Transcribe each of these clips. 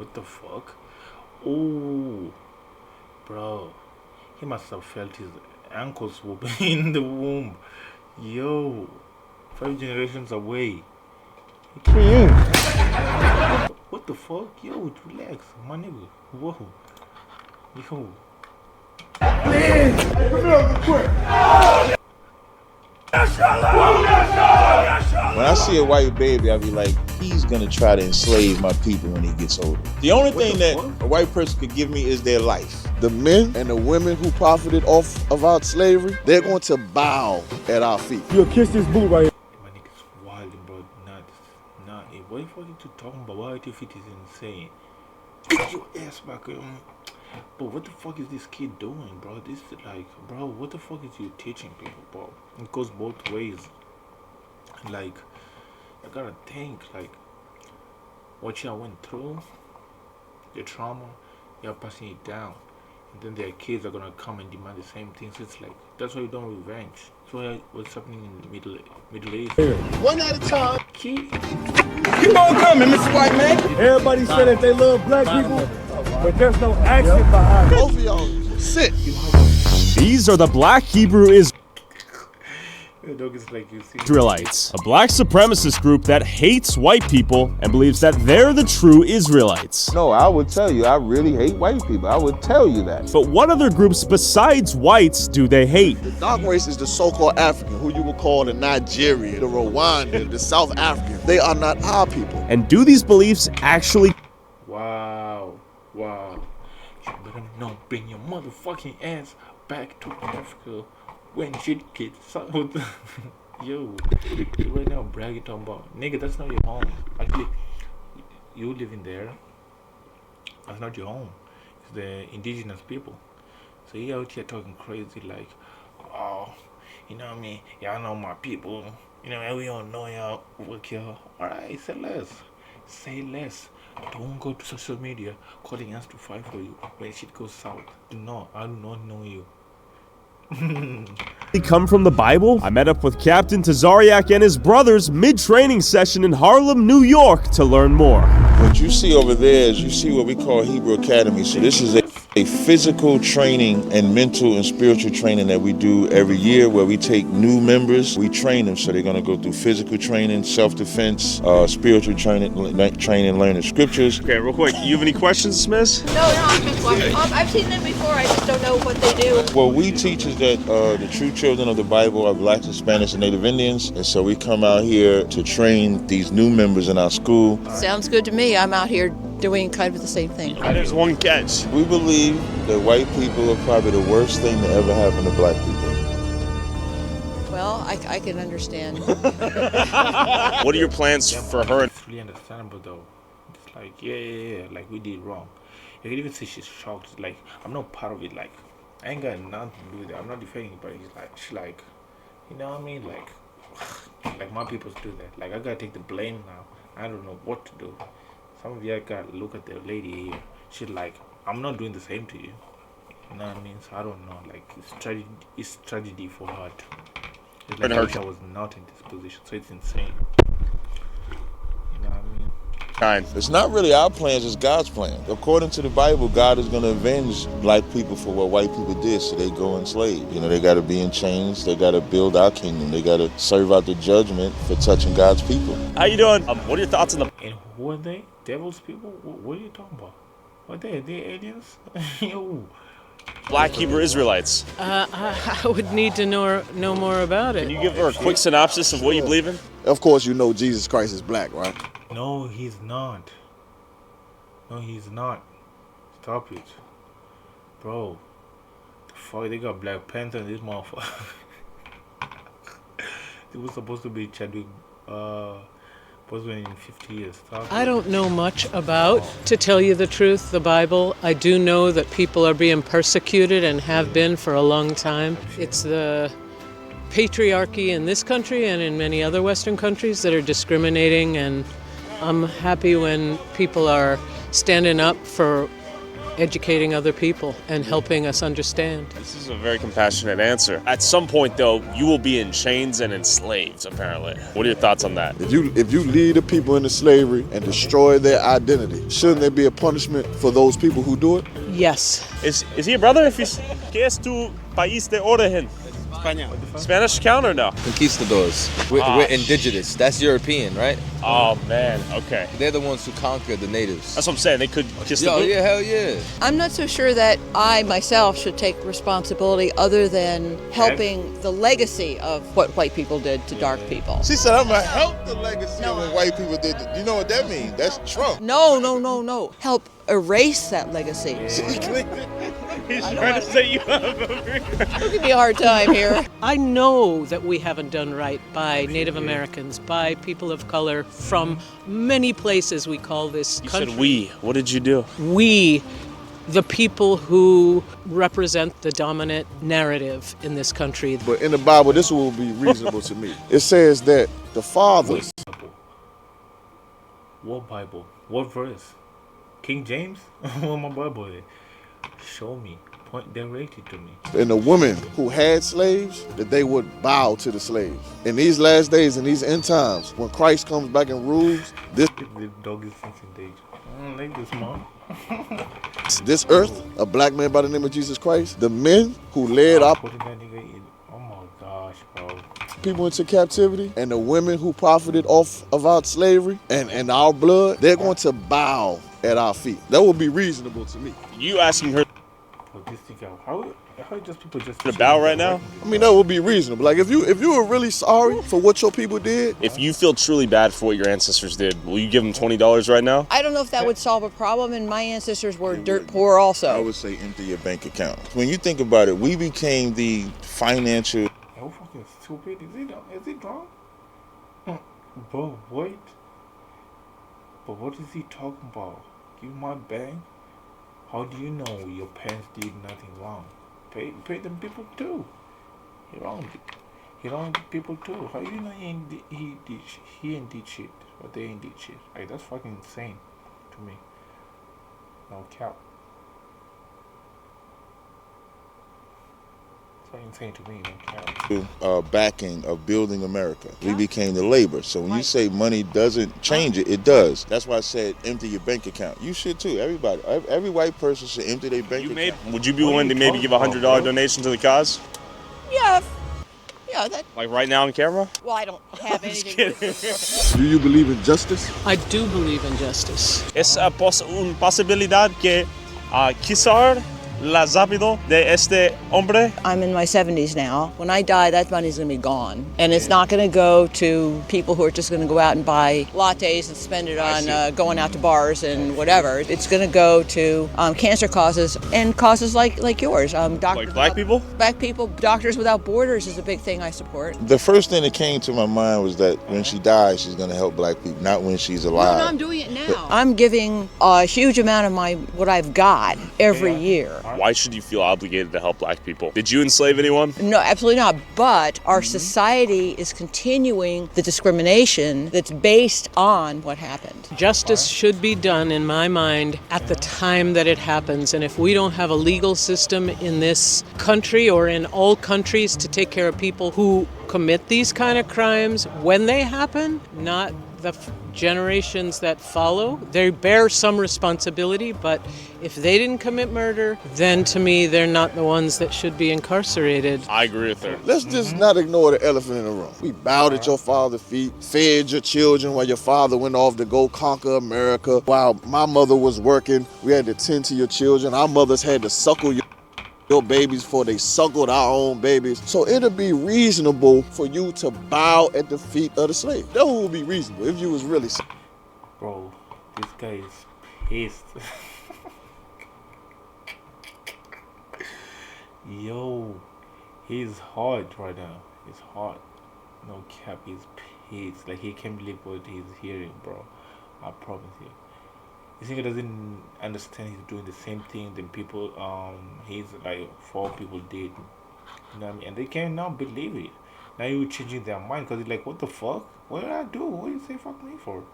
What the fuck? Oh, bro. He must have felt his ankles were in the womb. Yo, 5 generations away. What the fuck? Yo, relax, my nigga. Whoa. Yo. When I see a white baby, I be like, he's gonna try to enslave my people when he gets older. The only thing that a white person could give me is their life. The men and the women who profited off of our slavery, they're going to bow at our feet. You'll kiss this boot right here. My nigga's wild, bro. Nah, what the fuck are you talking about? White if it is insane. Get your ass back. But what the fuck is this kid doing, bro? This is like, bro, what the fuck is you teaching people, bro? It goes both ways. Like, I gotta think, like, what y'all went through, the trauma, you're passing it down. And then their kids are gonna come and demand the same things. It's like, that's why you don't revenge. That's why what's happening in the Middle East. One at a time. Keep on coming, Mr. White Man. Everybody said that they love black people, but there's no action behind it. Both of y'all, sit. These are the Black Hebrew Israelites, a black supremacist group that hates white people and believes that they're the true Israelites. No, I would tell you, I really hate white people. I would tell you that. But what other groups besides whites do they hate? The dark race is the so-called African, who you would call the Nigerian, the Rwandan, the South African. They are not our people. And do these beliefs actually... Wow. You better not bring your motherfucking ass back to Africa when shit gets out. Yo, you right now bragging talking about, nigga, that's not your home. Actually, you living there, that's not your home. It's the indigenous people. So you out here talking crazy like, oh, you know what I mean? Y'all know my people. You know, we don't know y'all work here. Alright, say less. Don't go to social media calling us to fight for you when shit goes south. No, I do not know you. They come from the Bible? I met up with Captain Tazariak and his brothers mid-training session in Harlem, New York to learn more. What you see over there is you see what we call Hebrew Academy. So this is a physical training and mental and spiritual training that we do every year where we take new members, we train them. So they're going to go through physical training, self-defense, spiritual training, learning scriptures. Okay, real quick, you have any questions, Miss? No, I'm just watching. I've seen them before, I just don't know what they do. What we teach is that the true children of the Bible are blacks, Hispanics, and Native Indians. And so we come out here to train these new members in our school. Sounds good to me. I'm out here doing kind of the same thing. There's one catch. We believe that white people are probably the worst thing to ever happen to black people. Well, I can understand. What are your plans for her? It's really understandable though. It's like, yeah, like we did wrong. You can even see she's shocked. Like, I'm not part of it. Like, I ain't got nothing to do with it. I'm not defending it, but she's like, you know what I mean? Like my people do that. Like, I gotta take the blame now. I don't know what to do. Some of you gotta look at the lady here. She's like, I'm not doing the same to you. You know what I mean? So I don't know. Like, it's tragedy for her too. It's like I wish I was not in this position. So it's insane. You know what I mean? It's not really our plans, it's God's plan. According to the Bible, God is going to avenge black people for what white people did, so they go enslaved. You know, they got to be in chains, they got to build our kingdom, they got to serve out the judgment for touching God's people. How you doing? What are your thoughts on the... And who are they? Devil's people? What are you talking about? What are they aliens? Yo. Black Hebrew Israelites. I would need to know more about it. Can you give her a quick synopsis of what you believe in? Of course, you know Jesus Christ is black, right? No, he's not. No, he's not. Stop it. Bro. The fuck, they got Black Panther in this motherfucker. It was supposed to be Chadwick, in 50 years. Stop I it. don't know much about, to tell you the truth, the Bible. I do know that people are being persecuted and have been for a long time. It's the patriarchy in this country and in many other Western countries that are discriminating, and I'm happy when people are standing up for educating other people and helping us understand. This is a very compassionate answer. At some point, though, you will be in chains and enslaved, apparently. What are your thoughts on that? If you lead the people into slavery and destroy their identity, shouldn't there be a punishment for those people who do it? Yes. Is he a brother? ¿Qué es tu país de origen? Spanish count or no? Conquistadors. We're indigenous. That's European, right? Oh, man. Okay. They're the ones who conquered the natives. That's what I'm saying. They could kiss the Yo, boot. yeah, hell yeah. I'm not so sure that I myself should take responsibility other than helping the legacy of what white people did to dark people. She said, I'm going to help the legacy of what white people did. You know what that means? That's Trump. No. Help erase that legacy. He's trying to set you up. Don't give me a hard time here. I know that we haven't done right by Native Americans, by people of color from many places we call this You country. said we. What did you do? We, the people who represent the dominant narrative in this country. But in the Bible, this will be reasonable to me. It says that the fathers. What Bible? What verse? King James? What my Bible is? Show me. Point directly to me. And the women who had slaves, that they would bow to the slaves. In these last days, in these end times, when Christ comes back and rules, The dog is sensing danger. I don't like this, mom. this earth, a black man by the name of Jesus Christ, the men who led our Putting that nigga in. Oh my gosh, bro. people into captivity, and the women who profited off of our slavery and our blood, they're going to bow at our feet. That would be reasonable to me. You asking her But this thing out. How just people just to bow right now? I mean, that would be reasonable. Like, if you were really sorry for what your people did, If you feel truly bad for what your ancestors did, will you give them $20 right now? I don't know if that would solve a problem, and my ancestors were dirt poor also. I would say empty your bank account. When you think about it, we became the financial. How fucking stupid is he wrong? Bro, wait. But what is he talking about? Give my bank? How do you know your parents did nothing wrong? Pay them people too. He wronged people too. How you know he ain't did shit, or they ain't did shit? Like, that's fucking insane to me. No cap. It's insane to me, no cap. Backing of building America. We became the labor. So when you say money doesn't change it, it does. That's why I said empty your bank account. You should too. Everybody, every white person should empty their bank account. Would you be willing to maybe give a $100 donation to the cause? Yeah, that. Like right now on camera? Well, I don't have anything. do you believe in justice? I do believe in justice. Es una posibilidad que quizás la rápido de este hombre. I'm in my 70s now. When I die, that money's going to be gone. And it's not going to go to people who are just going to go out and buy lattes and spend it on going out to bars and whatever. It's going to go to cancer causes and causes like yours. Like black people? Black people. Doctors Without Borders is a big thing I support. The first thing that came to my mind was that when she dies, she's going to help black people, not when she's alive. No, I'm doing it now. I'm giving a huge amount of what I've got every year. Why should you feel obligated to help black people? Did you enslave anyone? No, absolutely not. But our society is continuing the discrimination that's based on what happened. Justice should be done, in my mind, at the time that it happens. And if we don't have a legal system in this country or in all countries to take care of people who commit these kind of crimes when they happen, not the generations that follow, they bear some responsibility, but if they didn't commit murder, then to me, they're not the ones that should be incarcerated. I agree with her. Let's just not ignore the elephant in the room. We bowed at your father's feet, fed your children while your father went off to go conquer America. While my mother was working, we had to tend to your children. Our mothers had to suckle your babies before they suckled our own babies. So it'll be reasonable for you to bow at the feet of the slave. That would be reasonable if you was really. Bro, this guy is pissed. Yo, he's hot right now. He's hot. No cap, he's pissed. Like, he can't believe what he's hearing, bro. I promise you. This nigga doesn't understand he's doing the same thing that people, he's like, 4 people did. You know what I mean? And they can't now believe it. Now you're changing their mind because they're like, what the fuck? What did I do? What did you say fuck me for?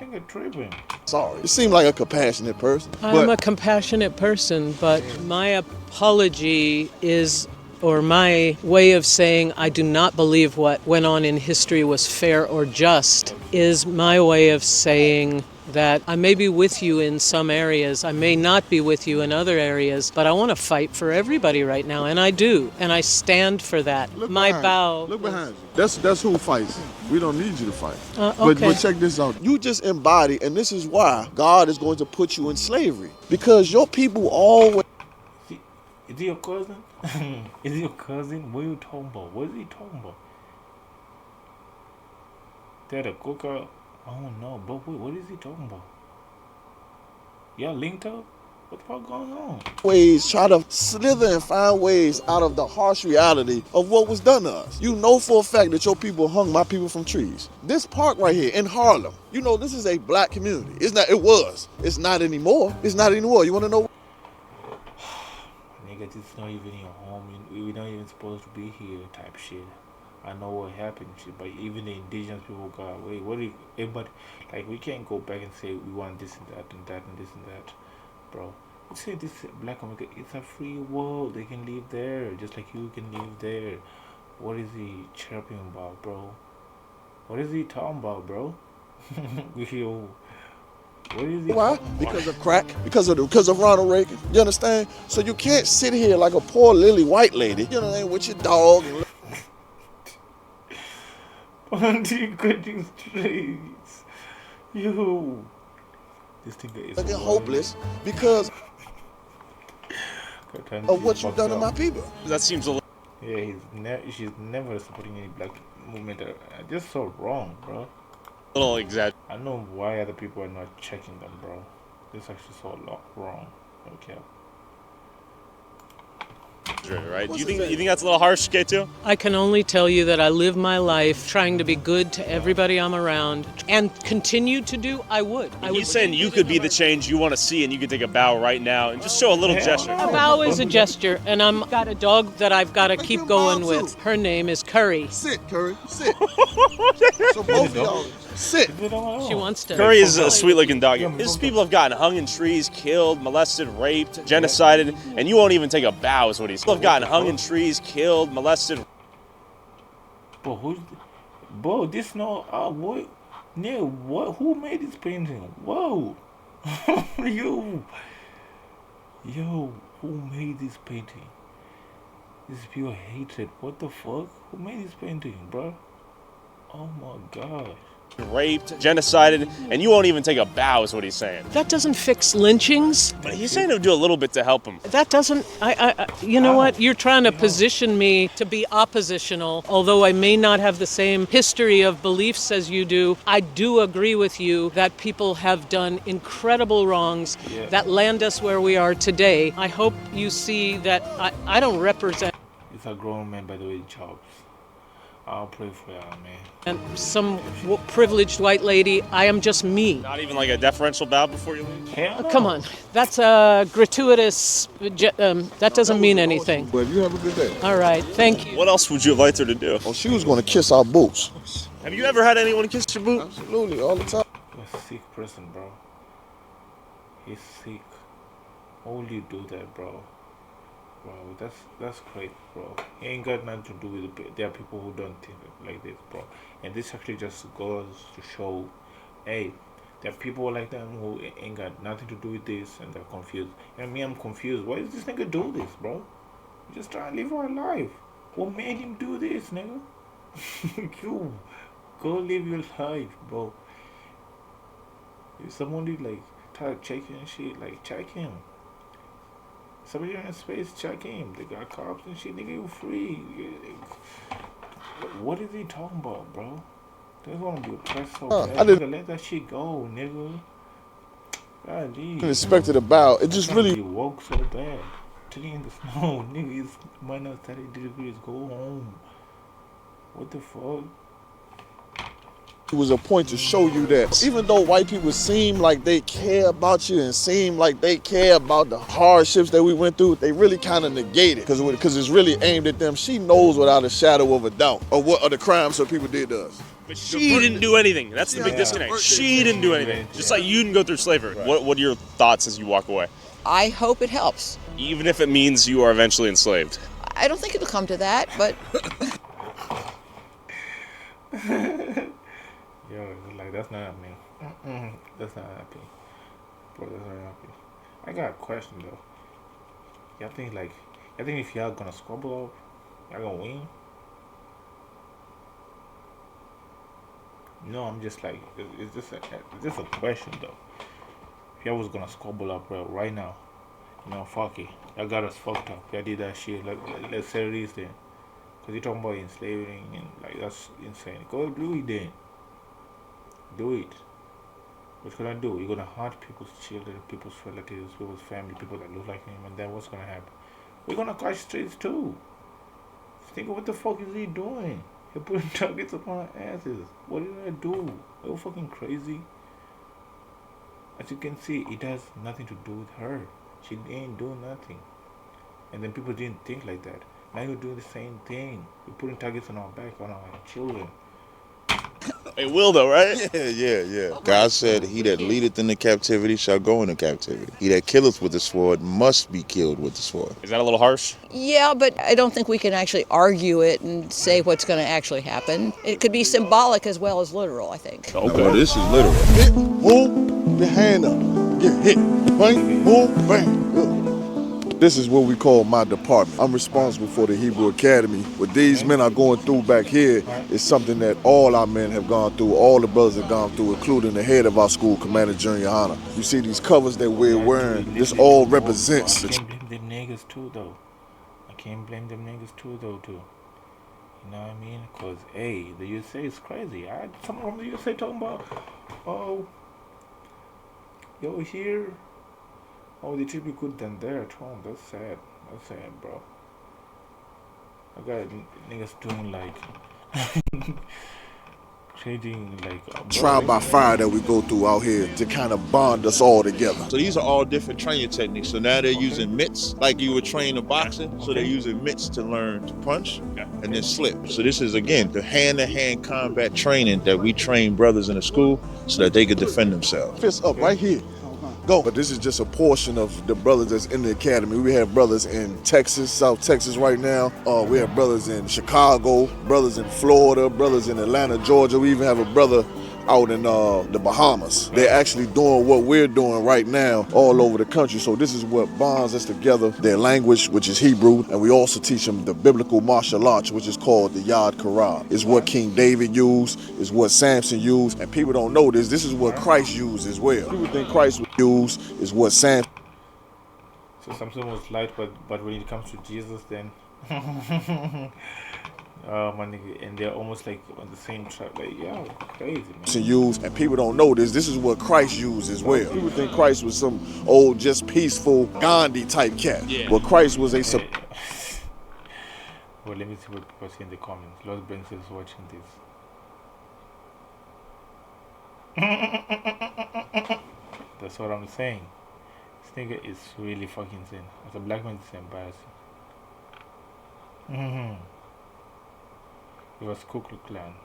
nigga tripping. Sorry. You seem like a compassionate person. I'm a compassionate person, but my apology is, or my way of saying I do not believe what went on in history was fair or just, is my way of saying that I may be with you in some areas, I may not be with you in other areas, but I want to fight for everybody right now, and I do, and I stand for that. Look My behind bow. you. Look behind you. That's who fights. We don't need you to fight. Okay. But check this out. You just embody, and this is why God is going to put you in slavery. Because your people always... Is he your cousin? Is he your cousin? What are you talking about? What is he talking about? They're the cooker. I don't know, but wait, what is he talking about? Y'all linked up? What the fuck going on? Ways try to slither and find ways out of the harsh reality of what was done to us. You know for a fact that your people hung my people from trees. This park right here in Harlem, you know this is a black community. It's not. It was. It's not anymore. It's not anymore. You want to know? Nigga, this is not even your home. We're not even supposed to be here type shit. I know what happened, shit, but even the indigenous people got away. What do you, everybody, like, we can't go back and say we want this and that and that and this and that, bro. You say this Black America, it's a free world. They can live there, just like you can live there. What is he chirping about, bro? What is he talking about, bro? Yo, what is he? Why? Because of crack. Because of Ronald Reagan. You understand? So you can't sit here like a poor lily white lady, you know, with your dog and Until goodness streets. Yo. This thing is looking hopeless because of what you've done to my people. That seems a little... Yeah, she's never supporting any black movement. Just so wrong, bro. exaggerated. I know why other people are not checking them, bro. This actually so wrong. Okay. Right? You think that's a little harsh, K2? I can only tell you that I live my life trying to be good to everybody I'm around, and continue to do. I would. He's saying you could be the change you want to see, and you can take a bow right now and just show a little gesture. A bow is a gesture, and I'm got a dog that I've got to keep going with. Her name is Curry. Sit, Curry. Sit. So both of y'all sit. She wants to. Curry is a sweet-looking dog. His people have gotten hung in trees, killed, molested, raped, genocided, and you won't even take a bow, is what he's saying. People have gotten hung in trees, killed, molested. Bro, this no, what? Neil, what? Who made this painting? Whoa. Yo, who made this painting? This is pure hatred. What the fuck? Who made this painting, bro? Oh my god. Raped, genocided, and you won't even take a bow, is what he's saying. That doesn't fix lynchings. But he's saying he'll do a little bit to help him. That doesn't, you know what? You're trying to position me to be oppositional, although I may not have the same history of beliefs as you do. I do agree with you that people have done incredible wrongs that land us where we are today. I hope you see that I don't represent. It's a grown man, by the way, Chops. I'll pray for y'all, man. And some privileged white lady. I am just me. Not even like a deferential bow before you leave? Hell no. Come on. That's a gratuitous, that doesn't mean anything. But you have a good day. All right. Thank you. What else would you have liked her to do? Oh, she was going to kiss our boots. Have you ever had anyone kiss your boot? Absolutely, all the time. You're a sick person, bro. He's sick. Why would you do that, bro? Bro, that's crazy, bro. It ain't got nothing to do with it. There are people who don't think like this, bro. And this actually just goes to show, hey, there are people like them who ain't got nothing to do with this and they're confused. And me, I'm confused. Why does this nigga do this, bro? He's just trying to live our life. What made him do this, nigga? You go live your life, bro. If somebody like try to check you and shit, like check him. Somebody in space, check him. They got cops and shit. They get you free. What is he talking about, bro? They want to be oppressed so bad. I didn't Let that shit go, nigga. God, expect it about. It just really You woke so bad. Today in the snow, nigga. It's minus 30 degrees. Go home. What the fuck? it was a point to show you that even though white people seem like they care about you and seem like they care about the hardships that we went through, they really kind of negate it because it's really aimed at them. She knows without a shadow of a doubt of what other crimes her people did to us. But she didn't do anything. That's the big disconnect. She didn't do anything. Just like you didn't go through slavery. Right. What are your thoughts as you walk away? I hope it helps. Even if it means you are eventually enslaved. I don't think it'll come to that, but... Yo, like, that's not happening. That's not happening. Bro, that's not happening. I got a question, though. Y'all think if y'all gonna squabble up, y'all gonna win? No, I'm just like, it's just a question, though. If y'all was gonna squabble up right now, fuck it. Y'all got us fucked up. Y'all did that shit. Let's settle this then. Because you're talking about enslaving and, like, that's insane. Go do it then. Do it. What you gonna do? You're gonna hurt people's children, people's relatives, people's family, people that look like him, and then what's gonna happen? We're gonna catch streets too. Think of what the fuck is he doing? He's putting targets upon our asses. What did I do? Are you fucking crazy? As you can see, it has nothing to do with her. She ain't doing nothing. And then people didn't think like that. Now you're doing the same thing. You're putting targets on our back, on our children. It will though, right? Yeah. God said, he that leadeth into captivity shall go into captivity. He that killeth with the sword must be killed with the sword. Is that a little harsh? Yeah, but I don't think we can actually argue it and say what's going to actually happen. It could be symbolic as well as literal, I think. Okay. Well, this is literal. Hit, move, your hand up. Get hit. Bang, move, bang. Good. This is what we call my department. I'm responsible for the Hebrew Academy. What these men are going through back here is something that all our men have gone through, all the brothers have gone through, including the head of our school, Commander Junior Hanna. You see these covers that we're wearing, this all represents. I can't blame them niggas too, though. You know what I mean? Because, hey, the USA is crazy. Someone from the USA talking about, oh, yo, here, oh, they treat me good than there at home. That's sad. That's sad, bro. I got niggas doing like trading like trial by fire that we go through out here to kind of bond us all together. So these are all different training techniques. So now they're using mitts, like you would train in boxing. So they're using mitts to learn to punch and then slip. So this is, again, the hand-to-hand combat training that we train brothers in the school so that they could defend themselves. Fist up right here. Go. But this is just a portion of the brothers that's in the academy. We have brothers in Texas, South Texas right now. We have brothers in Chicago, brothers in Florida, brothers in Atlanta, Georgia. We even have a brother out in the Bahamas. They're actually doing what we're doing right now all over the country. So this is what bonds us together. Their language, which is Hebrew, and we also teach them the biblical martial arts, which is called the Yad Karab. It's what King David used, it's what Samson used, and people don't know this. This is what Christ used as well. People think Christ would use is what Samson. So Samson was light, but when it comes to Jesus, then my nigga, and they're almost like on the same track. Like, yeah, crazy, man. To use, and people don't know this. This is what Christ used as well. People think Christ was some old, just peaceful Gandhi type cat. Yeah. Well, Christ was a. Well, let me see what people say in the comments. Lord Banks is watching this. That's what I'm saying. This nigga is really fucking insane. As a black man, it's embarrassing. It was Ku Klux Klan.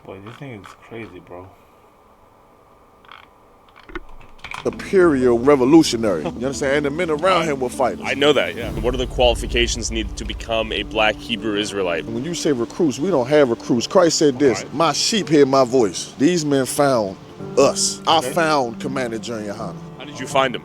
Boy, this thing is crazy, bro. Superior revolutionary. You understand? And the men around him were fighters. I know that, yeah. What are the qualifications needed to become a black Hebrew Israelite? When you say recruits, we don't have recruits. Christ said this, my sheep hear my voice. These men found us. I found Commander Junior Hanna. How did you find him?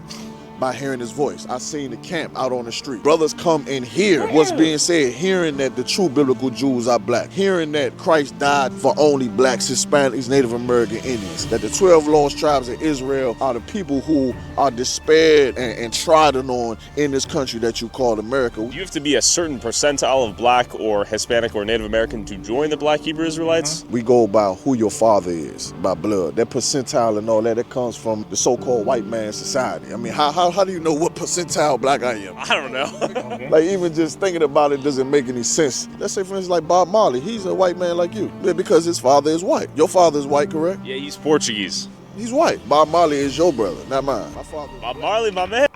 By hearing his voice. I seen the camp out on the street. Brothers come and hear what's being said, hearing that the true biblical Jews are black, hearing that Christ died for only blacks, Hispanics, Native American Indians, that the 12 lost tribes of Israel are the people who are despaired and trodden on in this country that you call America. Do you have to be a certain percentile of black or Hispanic or Native American to join the black Hebrew Israelites? We go by who your father is, by blood. That percentile and all that comes from the so-called white man society. I mean, how do you know what percentile black I am? I don't know. Like, even just thinking about it doesn't make any sense. Let's say, for instance, like Bob Marley. He's a white man like you. Yeah, because his father is white. Your father is white, correct? Yeah, he's Portuguese. He's white. Bob Marley is your brother, not mine. My father. Bob Marley, my man.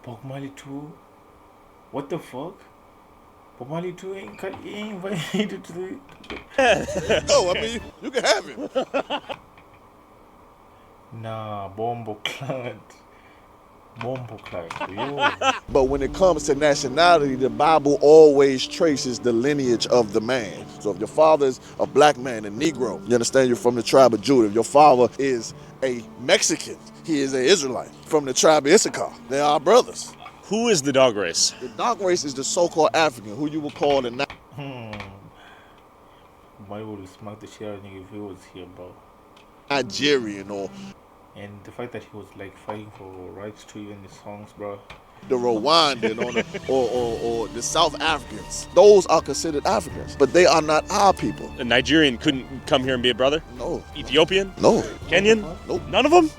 Bob Marley too? What the fuck? But Mali too ain't invited to the. No, I mean, you can have it. Nah, Bombo Clan. Bombo Clan. Yo. But when it comes to nationality, the Bible always traces the lineage of the man. So if your father is a black man, a Negro, you understand, you're from the tribe of Judah. If your father is a Mexican, he is an Israelite from the tribe of Issachar. They are brothers. Who is the dog race? The dog race is the so-called African, who you would call the Mali would smack the shit out of nigga if he was here, bro. Nigerian or And the fact that he was like fighting for rights to even his songs, bro. the Rwandan or the South Africans. Those are considered Africans, but they are not our people. A Nigerian couldn't come here and be a brother? No. Ethiopian? No. Kenyan? Nope. None of them?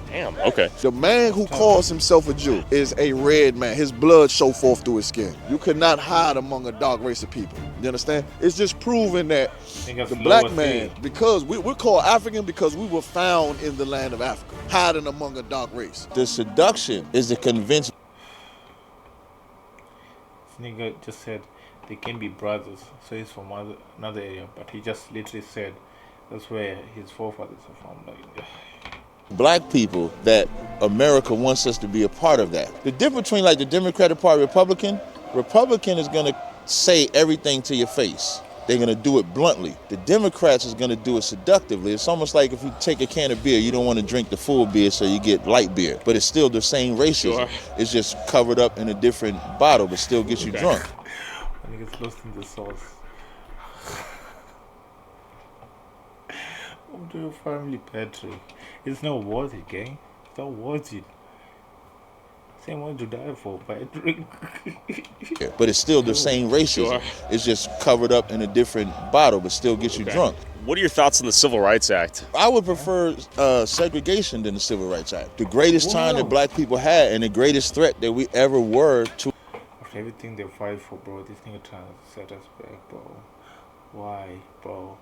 Damn, okay. The man who calls himself a Jew is a red man. His blood show forth through his skin. You cannot hide among a dark race of people. You understand? It's just proving that the black man, because we're called African because we were found in the land of Africa, hiding among a dark race. The seduction is to convince. This nigga just said they can be brothers, so he's from another area, but he just literally said that's where his forefathers are from. Like, Black people that America wants us to be a part of that. The difference between like the Democratic Party, Republican is gonna say everything to your face. They're gonna do it bluntly. The Democrats is gonna do it seductively. It's almost like if you take a can of beer, you don't want to drink the full beer, so you get light beer. But it's still the same racism. Sure. It's just covered up in a different bottle, but still gets you drunk. I think it's lost in the sauce. Come to your family, Patrick. It's not worth it, gang. It's not worth it. Same one to die for, Patrick. Yeah, but it's still the same racism. Sure. It's just covered up in a different bottle, but still gets you drunk. What are your thoughts on the Civil Rights Act? I would prefer segregation than the Civil Rights Act. The greatest time that black people had and the greatest threat that we ever were to. After everything they fight for, bro, this nigga trying to set us back, bro. Why, bro?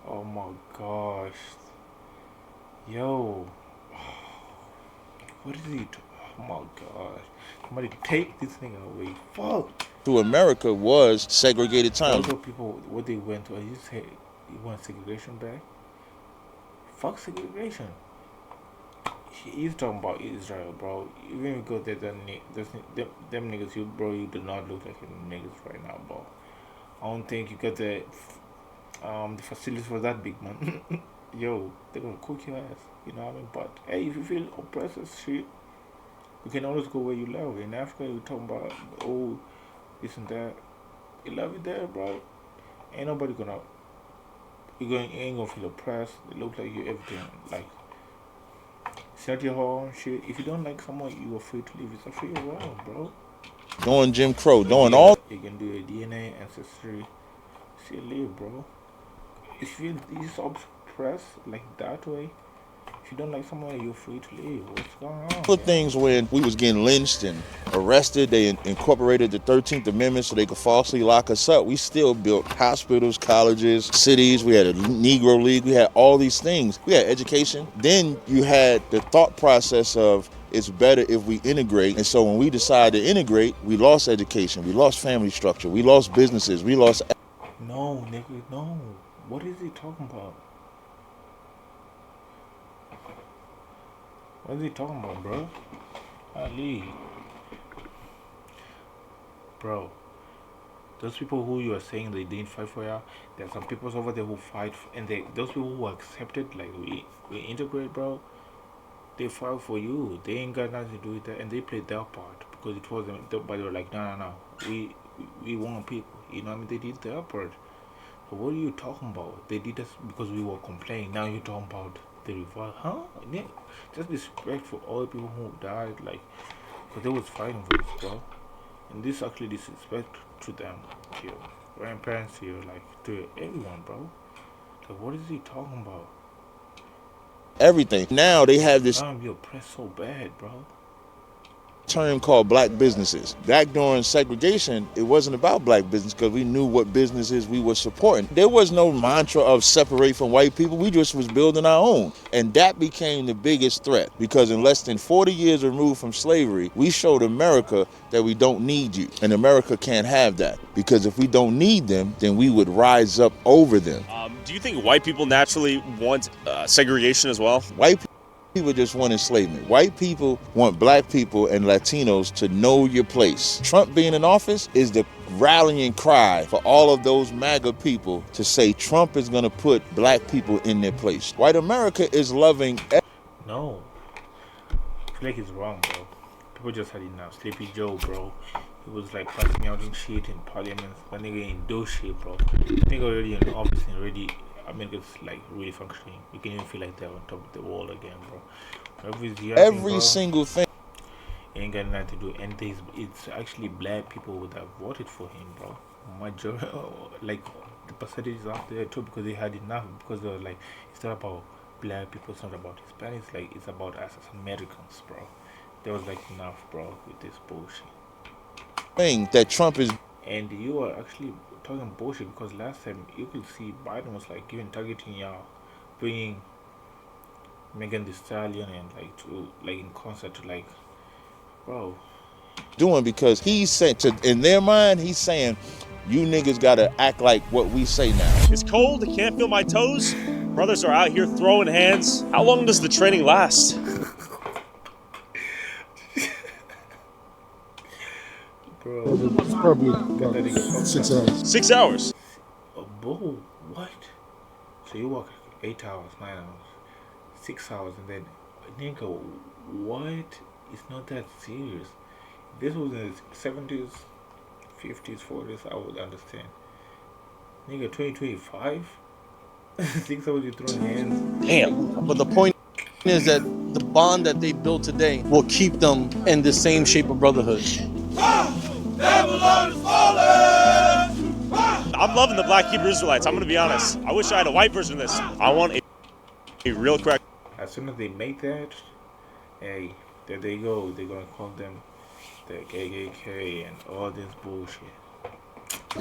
Oh my gosh. Yo. What is he doing? Oh my gosh. Somebody take this nigga away. Fuck. To America was segregated time. Also people, what they went to, you say you want segregation back? Fuck segregation. He's talking about Israel, bro. Even if you go there, them niggas, you do not look like niggas right now, bro. I don't think you got the facilities for that big, man. Yo, they're gonna cook your ass, you know what I mean? But hey, if you feel oppressed as shit, you can always go where you love. In Africa, you're talking about, oh, this and that. You love it there, bro. Ain't nobody gonna, ain't gonna feel oppressed. It looks like you everything, like, set your own shit. If you don't like someone, you are free to leave. It's a free world, bro. Doing Jim Crow, doing all. You can do your DNA, ancestry, still live, bro. If you feel oppressed like that way, if you don't like someone, you're free to leave. What's going on? The things when we was getting lynched and arrested, they incorporated the 13th Amendment so they could falsely lock us up. We still built hospitals, colleges, cities. We had a Negro League. We had all these things. We had education. Then you had the thought process of it's better if we integrate. And so when we decided to integrate, we lost education. We lost family structure. We lost businesses. We lost. No, nigga, no. What is he talking about? What is he talking about, bro? Ali. Bro, those people who you are saying they didn't fight for you, there are some people over there who fight, and those people who accepted, like, we integrate, bro, they fight for you. They ain't got nothing to do with that, and they played their part, because it wasn't, but they were like, no, we want people, you know what I mean? They did their part. So what are you talking about? They did us because we were complaining. Now you're talking about the revolt, huh? Yeah. Just respect for all the people who died, like, because they was fighting for this, bro. And this actually disrespect to them, to your grandparents, to your, like, to everyone, bro. Like, what is he talking about? Everything. Now they have this. You're oppressed so bad, bro. term called black businesses. Back during segregation, it wasn't about black business because we knew what businesses we were supporting. There was no mantra of separate from white people. We just was building our own. And that became the biggest threat because in less than 40 years removed from slavery, we showed America that we don't need you. And America can't have that because if we don't need them, then we would rise up over them. Do you think white people naturally want segregation as well? White people just want enslavement. White people want black people and Latinos to know your place. Trump being in office is the rallying cry for all of those MAGA people to say Trump is going to put black people in their place. White America is loving. No. I feel like it's wrong, bro. People just had enough. Sleepy Joe, bro. He was like passing out in shit in parliament. That nigga ain't do shit, bro. Nigga already in office and already. America's like really functioning. You can even feel like they're on top of the wall again, bro. Every single thing. Ain't got nothing to do. And it's actually black people that voted for him, bro. Majority, like the percentage is up there too because they had enough. Because they were like, it's not about black people, it's not about Hispanics. Like it's about us as Americans, bro. There was like enough, bro, with this bullshit. Thing that Trump is. And you are actually talking bullshit because last time you could see Biden was like even targeting y'all, bringing Megan Thee Stallion and like to like in concert to like, bro. Doing because he's saying in their mind he's saying you niggas gotta act like what we say now. It's cold. I can't feel my toes. Brothers are out here throwing hands. How long does the training last? Bro, it's probably about 6 hours. 6 hours. Bro, what? So you work 8 hours, 9 hours, 6 hours, and then nigga, what? It's not that serious. This was in the 70s, 50s, 40s. I would understand. Nigga, 2025. 6 hours you throwing hands. Damn. But the point is that the bond that they build today will keep them in the same shape of brotherhood. I'm loving the Black Hebrew Israelites. I'm going to be honest. I wish I had a white version of this. I want a real crack. As soon as they make that, hey, there they go. They're going to call them the KKK and all this bullshit.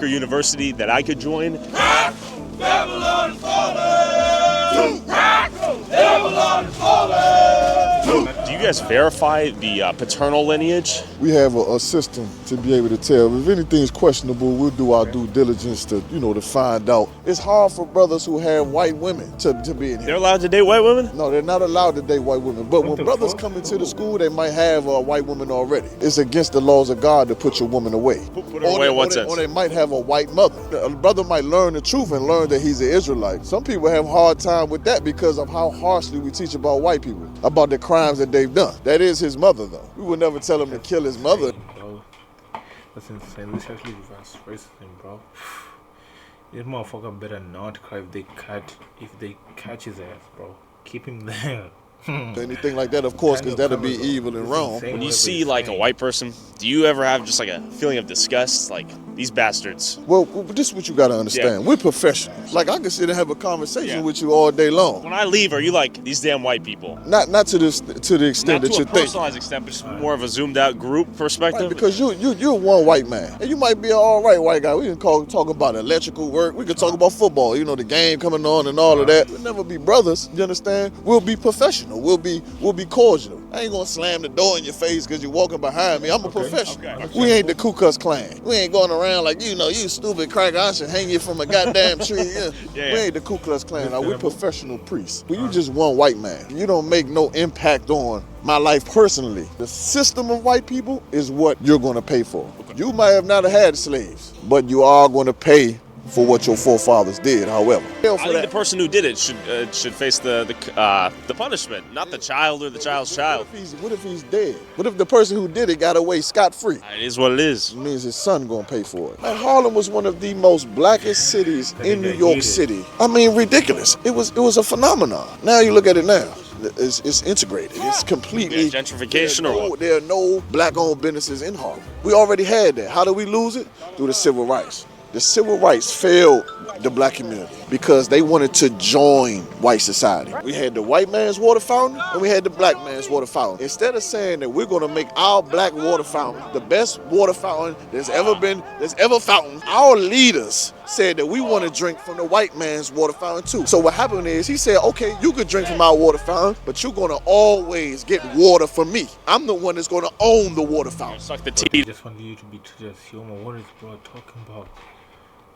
University that I could join. Babylon is falling! Babylon is falling! Do you guys verify the paternal lineage? We have a system to be able to tell. If anything's questionable, we'll do our due diligence to, to find out. It's hard for brothers who have white women to be in here. They're allowed to date white women? No, they're not allowed to date white women. But when brothers come into the school, they might have a white woman already. It's against the laws of God to put your woman away. Put her away in what sense? Or they might have a white mother. A brother might learn the truth and learn that he's an Israelite. Some people have a hard time with that because of how harshly we teach about white people, about the crimes that they've done. That is his mother, though. We would never tell him to kill his mother. Bro, that's insane. This actually reverse racism, bro. This motherfucker better not cry if they catch his ass, bro. Keep him there. Anything like that, of course, because that'll be evil and wrong. When you see like a white person, do you ever have just like a feeling of disgust? Like, these bastards. Well, this is what you got to understand. Yeah. We're professionals. Like, I can sit and have a conversation with you all day long. When I leave, are you like, these damn white people? Not to the extent not that you think. Not to a personalized extent, but just more of a zoomed out group perspective. Right, because you're one white man. And you might be an all right white guy. We can talk about electrical work. We can talk about football. The game coming on and all of that. We'll never be brothers, you understand? We'll be professional. We'll be cordial. I ain't gonna slam the door in your face because you're walking behind me. I'm a professional. Okay. We ain't the Ku Klux Klan. We ain't going around like, you stupid cracker, I should hang you from a goddamn tree. We ain't the Ku Klux Klan. Now, we're professional priests. Well, you just one white man. You don't make no impact on my life personally. The system of white people is what you're going to pay for. You might have not had slaves, but you are going to pay for what your forefathers did, however. I think the person who did it should face the punishment, not the child or the child's child. What if he's dead? What if the person who did it got away scot-free? It is what it is. It means his son gonna pay for it. Man, Harlem was one of the most blackest cities in New York City. I mean, ridiculous. It was a phenomenon. Now you look at it now. It's integrated. It's completely gentrification or what? There are no black-owned businesses in Harlem. We already had that. How did we lose it? Through the civil rights. The civil rights failed the black community. because they wanted to join white society. We had the white man's water fountain and we had the black man's water fountain. Instead of saying that we're gonna make our black water fountain the best water fountain that's ever fountain, our leaders said that we want to drink from the white man's water fountain too. So what happened is he said, okay, you could drink from our water fountain, but you're gonna always get water from me. I'm the one that's gonna own the water fountain. Suck the I tea. just want you to be just human. What is bro talking about?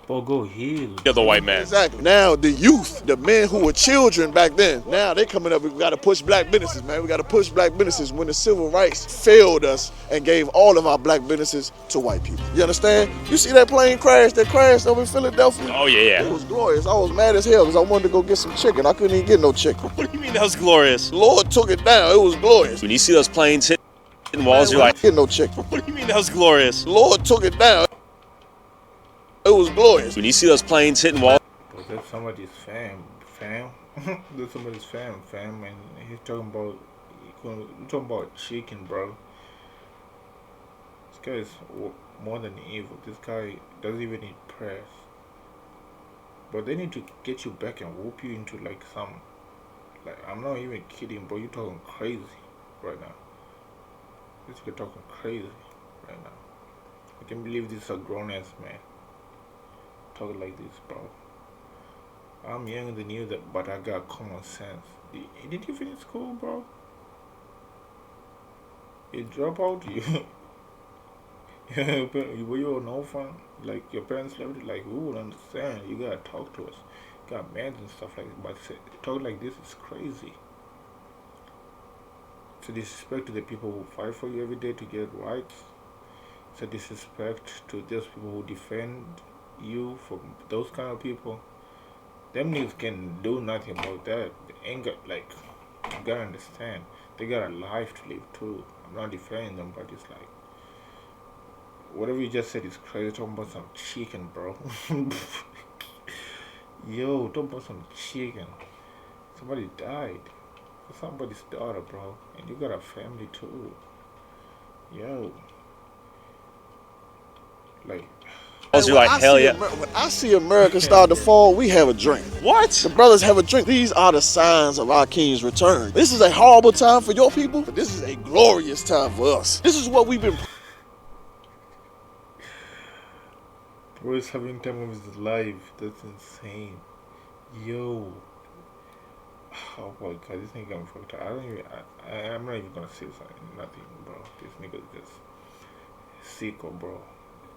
Bro, go heal. You're the white man. Exactly. Now the youth, the men who were children back then, now they coming up. We got to push black businesses, man. We got to push black businesses. When the civil rights failed us and gave all of our black businesses to white people. You understand? You see that plane crash? That crashed over in Philadelphia? Oh yeah. It was glorious. I was mad as hell because I wanted to go get some chicken. I couldn't even get no chicken. What do you mean that was glorious? The Lord took it down. It was glorious. When you see those planes hitting walls, you're like, get no chicken. what do you mean that was glorious? The Lord took it down. It was glorious. When you see those planes hitting walls. Bro, that's somebody's fam. That's somebody's fam, and he's talking about chicken, bro. This guy is more than evil. This guy doesn't even need prayers. But they need to get you back and whoop you into like some, like, I'm not even kidding, bro. You're talking crazy right now. This guy talking crazy right now. I can't believe this is a grown ass man talking like this, bro. I'm younger than you, but I got common sense. Did you finish school, bro? You drop out? Were you an orphan? Like your parents left it? Like, we would understand. You gotta talk to us. You got mad and stuff like that. But talk like this is crazy. It's a disrespect to the people who fight for you every day to get rights. It's a disrespect to those people who defend you from those kind of people. Them niggas can do nothing about that. They ain't got, like, you gotta understand. They got a life to live too. I'm not defending them, but it's like, whatever you just said is crazy. Talking about some chicken, bro. Yo, talking about some chicken. Somebody died. Somebody's daughter, bro. And you got a family too. Yo. Like, you're like, hell yeah. When I see America start to fall, we have a drink. What? The brothers have a drink. These are the signs of our King's return. This is a horrible time for your people, but this is a glorious time for us. This is what we've been. bro is having time of his life. That's insane. Yo. Oh my god, this nigga I'm fucked up. I'm not even gonna say nothing, bro. This nigga is just sicko, bro.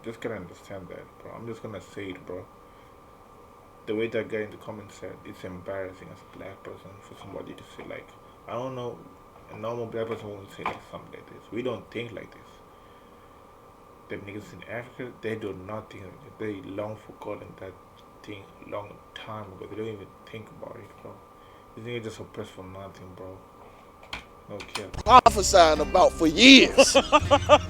Just gotta understand that, bro. I'm just gonna say it, bro. The way that guy in the comments said, it's embarrassing as a black person for somebody to say, like, I don't know, a normal black person won't say like something like this. We don't think like this. The niggas in Africa, they do not think like this. They long forgotten that thing a long time ago. They don't even think about it, bro. These niggas just oppressed for nothing, bro. No kidding. Prophesying about for years.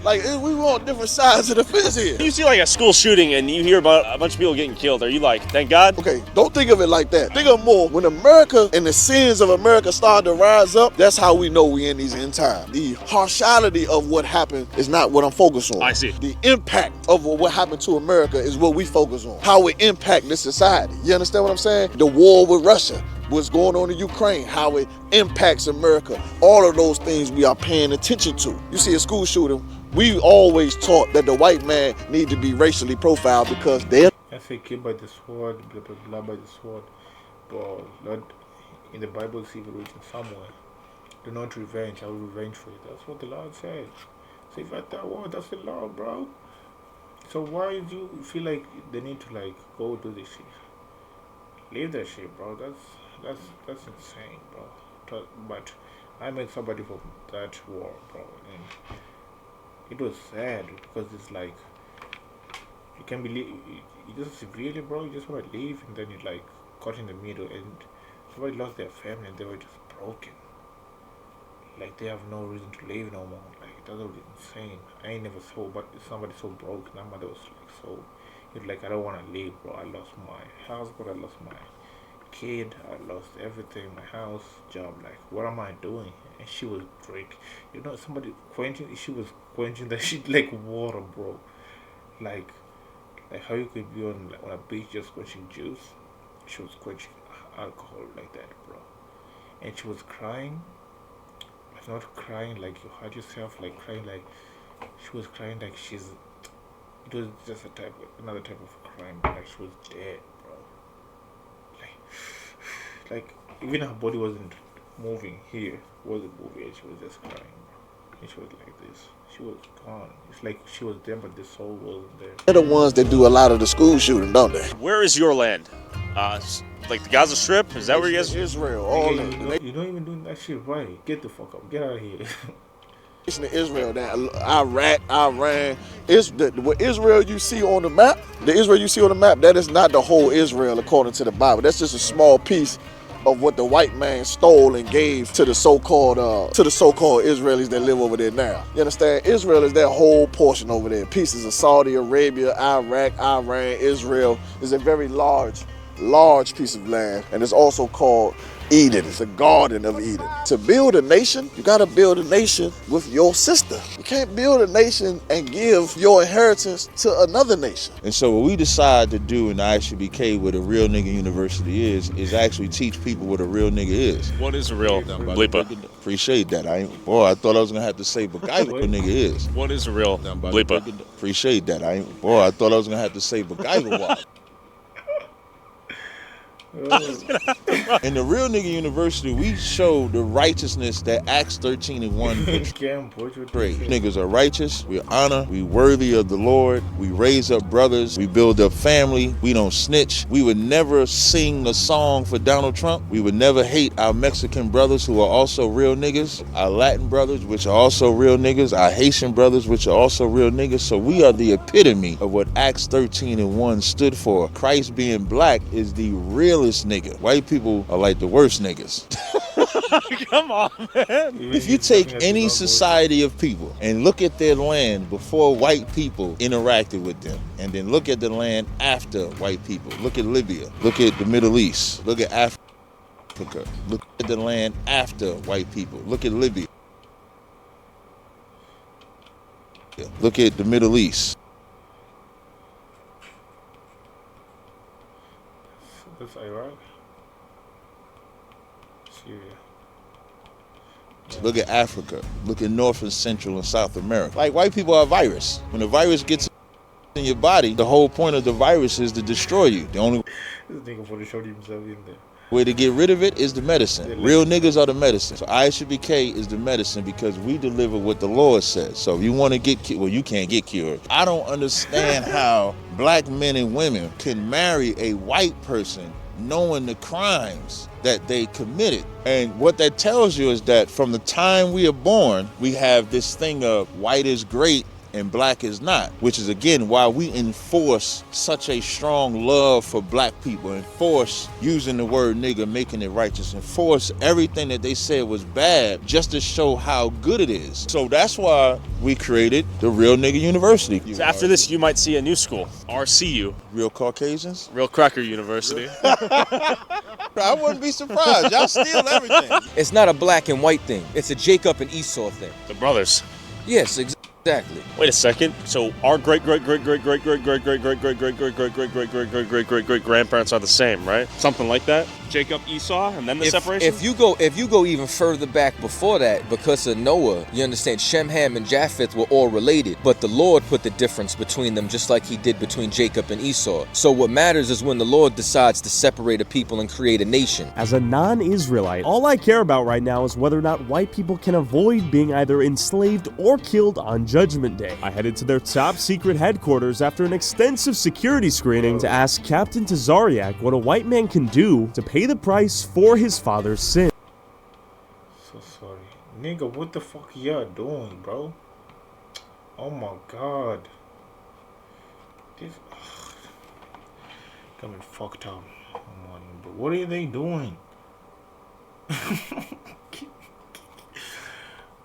Like, we want different sides of the fence here. You see like a school shooting and you hear about a bunch of people getting killed. Are you like, thank God? Okay, don't think of it like that. Think of more. When America and the sins of America start to rise up, that's how we know we in these end times. The harshality of what happened is not what I'm focused on. I see. The impact of what happened to America is what we focus on. How it impact this society. You understand what I'm saying? The war with Russia. What's going on in Ukraine, how it impacts America. All of those things we are paying attention to. You see a school shooting, we always taught that the white man need to be racially profiled because they're... I say kill by the sword, blah blah blah by the sword. But Lord, in the Bible it's even written somewhere. Do not revenge, I will revenge for you. That's what the Lord said. So if I that word, that's the law, bro. So why do you feel like they need to like go do this shit? Leave that shit, bro. That's insane, bro. But I met somebody from that war, bro, and it was sad because it's like you can't believe you just really, bro. You just want to leave, and then you like caught in the middle, and somebody lost their family, and they were just broken. Like they have no reason to live no more. Like that was insane. I ain't never saw but somebody so broken. My mother was like so. It's like I don't want to live, bro. I lost my house, but I lost my kid, I lost everything, my house, job, like what am I doing? And she was drink, you know, she was quenching that shit like water, bro. Like how you could be on a beach just quenching juice. she was quenching alcohol like that, bro. And she was crying. Like not crying like you hurt yourself, like crying like she was crying like she's. It was just another type of crime, but like she was dead, bro. Like even her body wasn't moving here, wasn't moving, and she was just crying, bro. And she was like this. She was gone. It's like she was there, but the soul wasn't there. They're the ones that do a lot of the school shooting, don't they? Where is your land? Like the Gaza Strip? Is that where you guys? Israel, all you of you don't even do that shit right. Get the fuck up. Get out of here. nation of Israel, that Iraq, Iran, what Israel you see on the map, the Israel you see on the map, that is not the whole Israel according to the Bible. That's just a small piece of what the white man stole and gave to the so-called Israelis that live over there now. You understand? Israel is that whole portion over there. Pieces of Saudi Arabia, Iraq, Iran, Israel is a very large piece of land, and it's also called Eden. It's a garden of Eden. To build a nation, you gotta build a nation with your sister. You can't build a nation and give your inheritance to another nation. And so what we decide to do in the ICBK, where the Real Nigga University is actually teach people what a real nigga is. What is a real bleeper? Appreciate that. I thought I was gonna have to say Bagaiba what a nigga is. What is a real bleeper? Appreciate that. I thought I was gonna have to say Bagaiba what. In the Real Nigga University, we show the righteousness that Acts 13:1 portrays. Niggas are righteous, we honor, we worthy of the Lord, we raise up brothers, we build up family, we don't snitch. We would never sing a song for Donald Trump. We would never hate our Mexican brothers who are also real niggas, our Latin brothers which are also real niggas, our Haitian brothers which are also real niggas. So we are the epitome of what Acts 13:1 stood for. Christ being black is the realest nigga. White people are like the worst niggas. Come on, man. If you take any society of people and look at their land before white people interacted with them, and then look at the land after white people, look at Libya, look at the Middle East, look at Africa, look at the land after white people, look at Libya, look at the Middle East. That's Iraq. Syria. Look at Africa. Look at North and Central and South America. Like, white people are a virus. When the virus gets in your body, the whole point of the virus is to destroy you. The only This nigga photoshopped himself in there. way to get rid of it is the medicine. Real niggas are the medicine. So ISBK is the medicine because we deliver what the Lord says. So if you want to get cured, well, you can't get cured. I don't understand how black men and women can marry a white person knowing the crimes that they committed. And what that tells you is that from the time we are born, we have this thing of white is great and black is not, which is again why we enforce such a strong love for black people, enforce using the word nigga, making it righteous, enforce everything that they said was bad just to show how good it is. So that's why we created the Real Nigga University. So after this, you might see a new school, RCU. Real Caucasians? Real Cracker University. I wouldn't be surprised. Y'all steal everything. It's not a black and white thing. It's a Jacob and Esau thing. The brothers. Yes, exactly. Wait a second. So our great grandparents are the same, right? Something like that. Jacob, Esau, and then the separation. If you go even further back before that, because of Noah, you understand Shem, Ham, and Japheth were all related, but the Lord put the difference between them, just like He did between Jacob and Esau. So what matters is when the Lord decides to separate a people and create a nation. As a non-Israelite, all I care about right now is whether or not white people can avoid being either enslaved or killed on Judgment Day. I headed to their top secret headquarters after an extensive security screening to ask Captain Tazariak what a white man can do to pay the price for his father's sin. So sorry. Nigga, what the fuck y'all doing, bro? Oh my god. This got me fucked up. But what are they doing?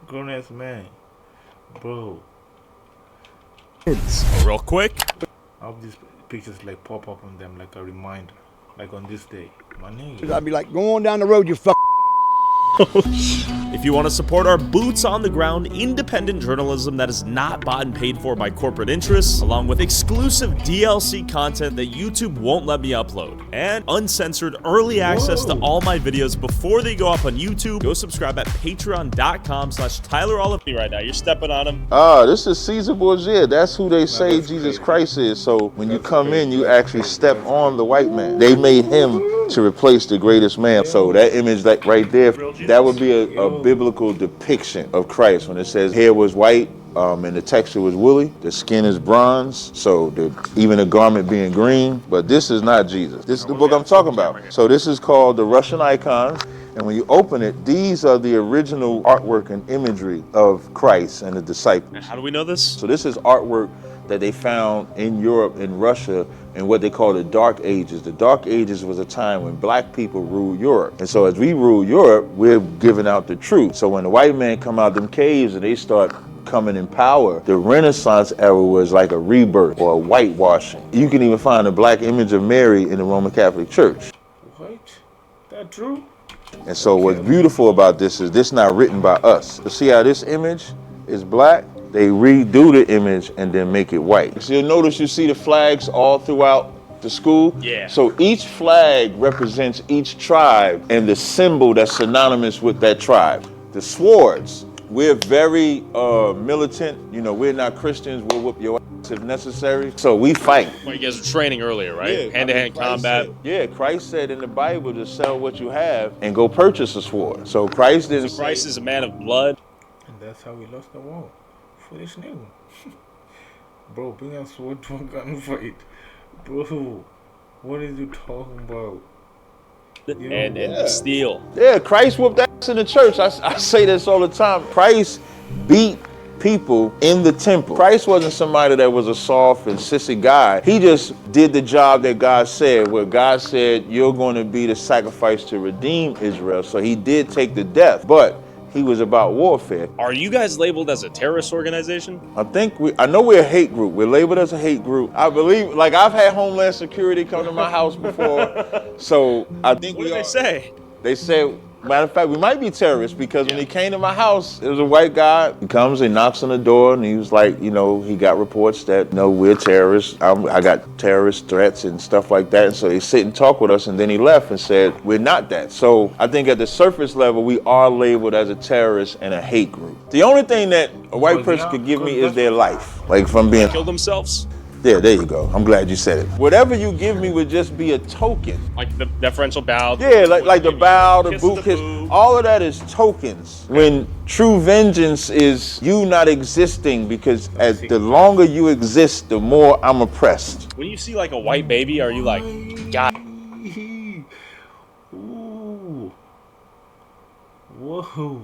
Grown ass man. Bro. Real quick. I hope these pictures like pop up on them like a reminder. Like on this day. My nigga. I'd be like, go on down the road, you fuck. If you want to support our boots on the ground, independent journalism that is not bought and paid for by corporate interests, along with exclusive DLC content that YouTube won't let me upload, and uncensored early access to all my videos before they go up on YouTube, go subscribe at patreon.com/TylerOlive. Right now, you're stepping on him. This is Caesar Borgia. That's who they say Jesus Christ is. So when you come in, you actually step on the white man. They made him to replace the greatest man. So that image like right there, that would be a biblical depiction of Christ when it says hair was white and the texture was woolly, the skin is bronze, so even the garment being green. But this is not Jesus. This is the book I'm talking about. So this is called the Russian Icons. And when you open it, these are the original artwork and imagery of Christ and the disciples. And how do we know this? So this is artwork that they found in Europe, in Russia, in what they call the Dark Ages. The Dark Ages was a time when black people ruled Europe. And so as we rule Europe, we're giving out the truth. So when the white man come out them caves and they start coming in power, the Renaissance era was like a rebirth or a whitewashing. You can even find a black image of Mary in the Roman Catholic Church. What? That true? And so what's beautiful about this is this not written by us. You see how this image is black? They redo the image and then make it white. So you'll notice you see the flags all throughout the school. Yeah. So each flag represents each tribe and the symbol that's synonymous with that tribe. The swords, we're very militant. You know, we're not Christians. We'll whoop your ass if necessary. So we fight. Well, you guys were training earlier, right? Yeah, Hand-to-hand combat. Christ said in the Bible to sell what you have and go purchase a sword. So Christ didn't. So Christ is a man of blood. And that's how we lost the war. For this nigga. Bro, bring a sword to a gunfight. Bro, what are you talking about? And steel. Yeah, Christ whooped ass in the church. I say this all the time. Christ beat people in the temple. Christ wasn't somebody that was a soft and sissy guy. He just did the job that God said, where God said, you're going to be the sacrifice to redeem Israel. So he did take the death, but he was about warfare. Are you guys labeled as a terrorist organization? I know we're a hate group. We're labeled as a hate group. I believe, like I've had Homeland Security come to my house before. So I think what did they say? They said, matter of fact, we might be terrorists because when he came to my house, it was a white guy. He comes and knocks on the door and he was like, you know, he got reports that, no, we're terrorists. I got terrorist threats and stuff like that. And so he sit and talk with us and then he left and said, we're not that. So I think at the surface level, we are labeled as a terrorist and a hate group. The only thing that a white person could give me is their life. Like if I'm being... Kill themselves? Yeah, there you go. I'm glad you said it. Whatever you give me would just be a token. Like the deferential bow? Yeah, like the bow, the boot kiss. All of that is tokens. When true vengeance is you not existing, because as the longer you exist, the more I'm oppressed. When you see like a white baby, are you like, God? Ooh. Whoa.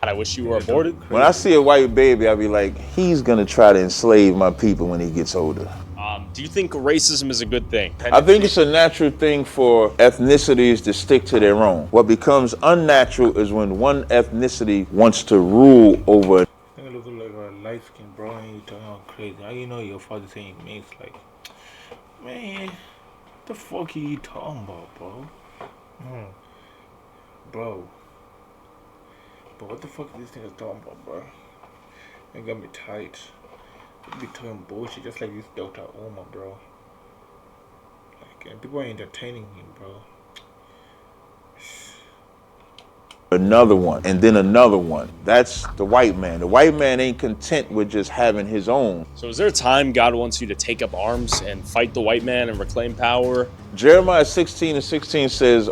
I wish you were aborted. When I see a white baby, I'll be like, he's gonna try to enslave my people when he gets older. Do you think racism is a good thing? I think it's a natural thing for ethnicities to stick to their own. What becomes unnatural is when one ethnicity wants to rule over. I think it looks like a light skin, bro, and you talking all crazy. How you know your father saying mix? Like, man, what the fuck are you talking about, bro? Bro. But what the fuck is this thing talking about, bro? It got me tight. You be talking bullshit just like this Dr. Omar, bro. Like, and people are entertaining him, bro. Another one, and then another one. That's the white man. The white man ain't content with just having his own. So is there a time God wants you to take up arms and fight the white man and reclaim power? Jeremiah 16:16 says,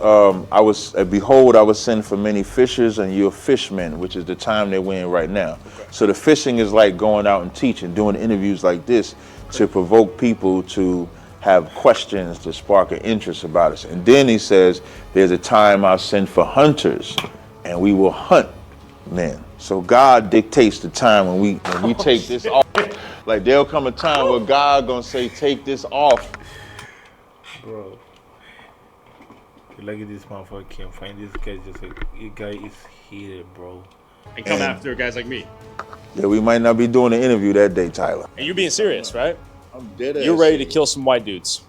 behold, I was sent for many fishers and you're fishmen, which is the time that we're in right now. Okay. So the fishing is like going out and teaching, doing interviews like this to provoke people to have questions, to spark an interest about us. And then he says, there's a time I'll send for hunters and we will hunt men. So God dictates the time when we take this off. Like there'll come a time where God gonna say, take this off. Bro, look at this motherfucker, can't find this guy. Just like, you guy is here, bro. And come after guys like me. Yeah, we might not be doing an interview that day, Tyler. And you're being serious, right? I'm dead ass. You're ready to kill some white dudes.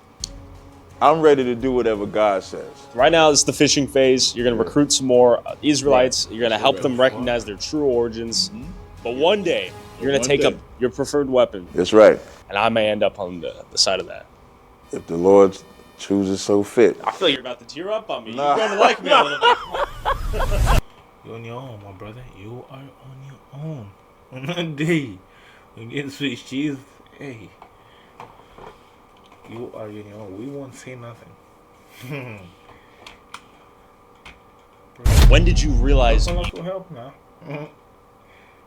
I'm ready to do whatever God says. Right now, it's the fishing phase. You're going to recruit some more Israelites. You're going to help them recognize their true origins. But one day, you're going to take up your preferred weapon. That's right. And I may end up on the side of that. If the Lord chooses so fit. I feel you're about to tear up on me. You're going to like me a little bit. You're on your own, my brother. You are on your own. On that day, you get Swiss cheese. Hey, you are on your own. We won't say nothing. When did you realize help now?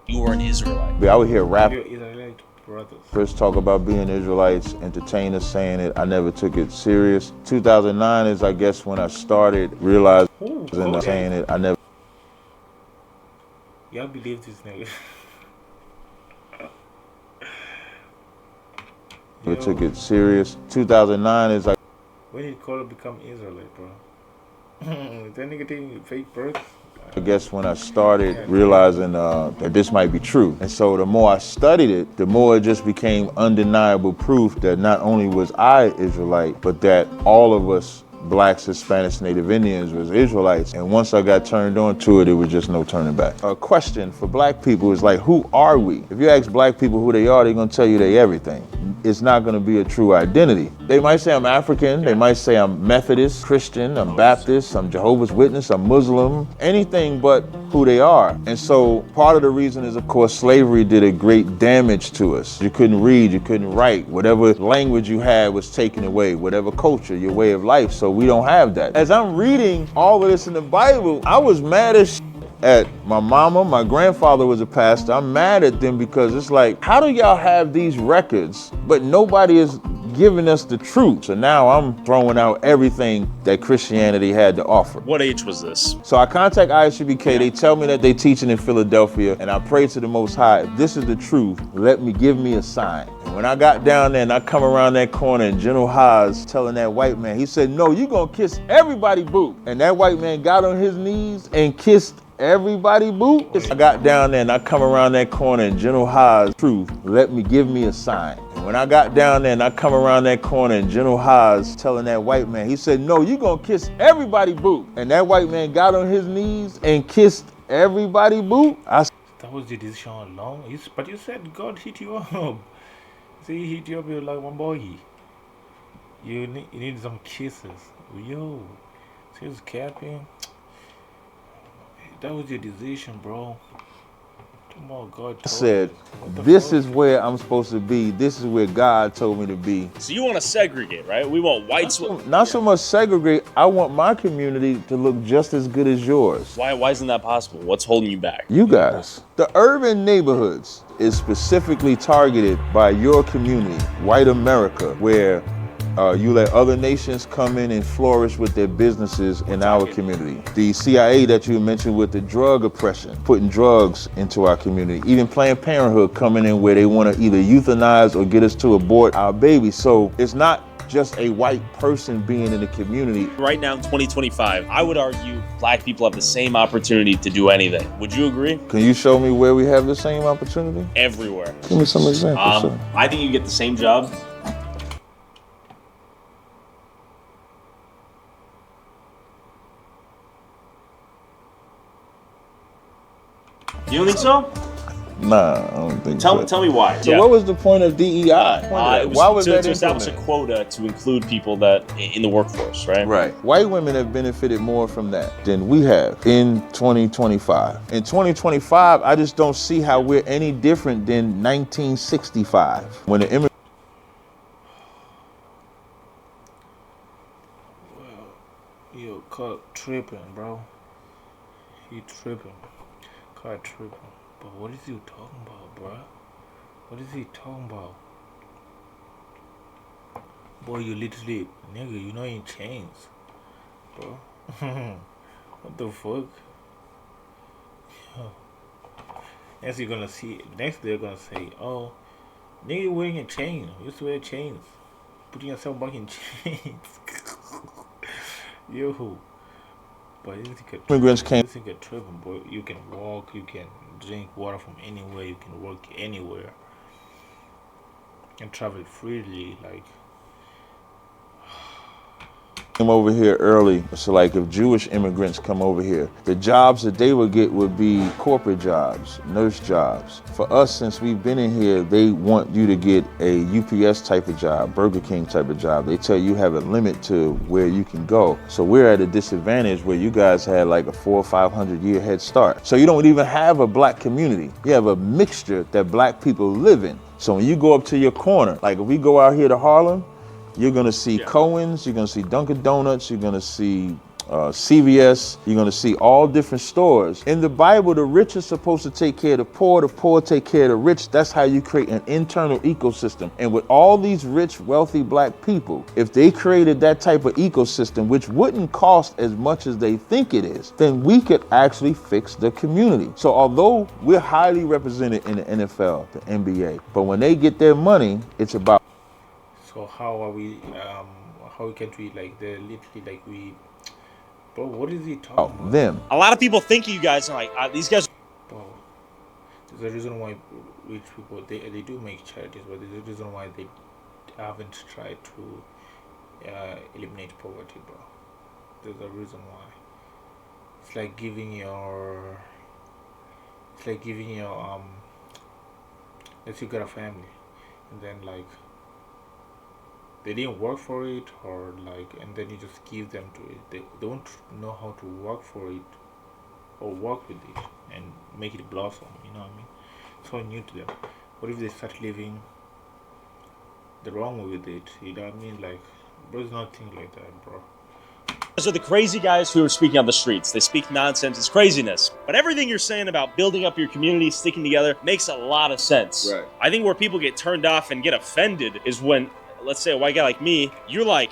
You were an Israelite? I would hear rap. Israelite brothers. First talk about being Israelites, entertainers saying it. I never took it serious. 2009 is, I guess, when I started realizing saying it. I never. Y'all believe this nigga? Never took it serious. 2009 is like. When did Cole become Israelite, bro? Is that nigga taking fake births? I guess when I started realizing that this might be true. And so the more I studied it, the more it just became undeniable proof that not only was I Israelite, but that all of us Blacks, Hispanics, Native Indians was Israelites. And once I got turned on to it, it was just no turning back. A question for black people is like, who are we? If you ask black people who they are, they're gonna tell you they everything. It's not gonna be a true identity. They might say I'm African, they might say I'm Methodist, Christian, I'm Baptist, I'm Jehovah's Witness, I'm Muslim, anything but who they are. And so part of the reason is, of course, slavery did a great damage to us. You couldn't read, you couldn't write. Whatever language you had was taken away, whatever culture, your way of life. So we don't have that. As I'm reading all of this in the Bible, I was mad as at my mama. My grandfather was a pastor. I'm mad at them because it's like, how do y'all have these records, but nobody is giving us the truth? So now I'm throwing out everything that Christianity had to offer. What age was this? So I contact ISUBK. They tell me that they teaching in Philadelphia, and I pray to the Most High, if this is the truth, give me a sign. And when I got down there and I come around that corner and General Haas telling that white man, he said, no, you gonna kiss everybody boo. And that white man got on his knees and kissed everybody boo. I got down there and I come around that corner and General Haas, truth, give me a sign. And when I got down there and I come around that corner and General Haas telling that white man, he said, no, you gonna kiss everybody boo. And that white man got on his knees and kissed everybody boo. That was the decision alone. But you said God hit you up. See, he hit you up, you're like, my boy. You need some kisses. Yo, she was capping. That was your decision, bro. Come on, God. I said, this is where I'm supposed to be. This is where God told me to be. So you want to segregate, right? We want whites. Not so much segregate. I want my community to look just as good as yours. Why isn't that possible? What's holding you back? You guys. The urban neighborhoods is specifically targeted by your community, white America, where you let other nations come in and flourish with their businesses in our community. The CIA that you mentioned with the drug oppression, putting drugs into our community. Even Planned Parenthood coming in where they want to either euthanize or get us to abort our babies. So it's not just a white person being in the community. Right now in 2025, I would argue black people have the same opportunity to do anything. Would you agree? Can you show me where we have the same opportunity? Everywhere. Give me some examples. I think you get the same job. You don't think so? Nah, I don't think so. Tell me why. So what was the point of DEI? Why was that to establish a quota to include people that in the workforce, right? Right. White women have benefited more from that than we have in 2025. In 2025, I just don't see how we're any different than 1965 when the immigrants. Well, you caught tripping, bro. He tripping. Caught tripping. But what is he talking about, bro? What is he talking about? Boy, you literally, nigga, you know in chains, bro. What the fuck? Next you're gonna see. Next they're gonna say, "Oh, nigga, you wearing a chain. You used to wear chains. Putting yourself back in chains." Yo, but immigrants came. This is a tripping, boy. You can walk. You can drink water from anywhere. You can work anywhere. And travel freely, like. Came over here early, so like if Jewish immigrants come over here, the jobs that they would get would be corporate jobs, nurse jobs. For us, since we've been in here, they want you to get a UPS type of job, Burger King type of job. They tell you have a limit to where you can go. So we're at a disadvantage where you guys had like a 400 or 500 year head start. So you don't even have a black community. You have a mixture that black people live in. So when you go up to your corner, like if we go out here to Harlem, you're gonna see Cohen's, you're gonna see Dunkin' Donuts, you're gonna see CVS, you're gonna see all different stores. In the Bible, the rich are supposed to take care of the poor take care of the rich. That's how you create an internal ecosystem. And with all these rich, wealthy black people, if they created that type of ecosystem, which wouldn't cost as much as they think it is, then we could actually fix the community. So although we're highly represented in the NFL, the NBA, but when they get their money, it's about. So how are we? How can we like? They're literally like we. Bro, what is he talking about? Them. A lot of people think you guys are like these guys. Bro, there's a reason why rich people they do make charities, but there's a reason why they haven't tried to eliminate poverty, bro. There's a reason why. It's like giving your. It's like giving your Let's say you got a family, and then like. They didn't work for it, or like, and then you just give them to it. They don't know how to work for it or work with it and make it blossom. You know what I mean? So new to them. What if they start living the wrong way with it? You know what I mean? Like, bro, it's nothing like that, bro. Those are the crazy guys who are speaking on the streets. They speak nonsense. It's craziness. But everything you're saying about building up your community, sticking together, makes a lot of sense. Right. I think where people get turned off and get offended is when, let's say a white guy like me, you're like,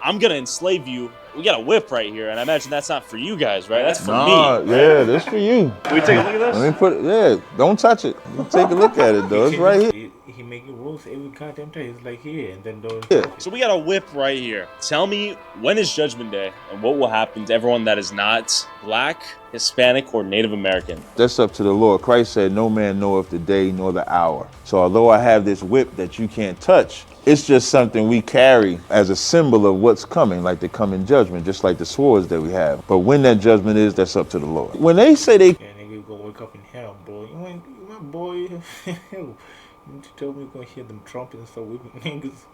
I'm gonna enslave you. We got a whip right here, and I imagine that's not for you guys, right? That's for me. Yeah, that's for you. Can we take a look at this? Let me put it, yeah, don't touch it. You take a look at it though, it's right here. He making rules every goddamn time. He's like here, and then those. Yeah. So we got a whip right here. Tell me, when is Judgment Day, and what will happen to everyone that is not black, Hispanic, or Native American? That's up to the Lord. Christ said, no man knoweth the day nor the hour. So although I have this whip that you can't touch, it's just something we carry as a symbol of what's coming, like the coming judgment, just like the swords that we have. But when that judgment is, that's up to the Lord. When they say they... Yeah, nigga, go wake up in hell, bro. My boy, you need to tell me you're gonna hear them trumpets and stuff with niggas.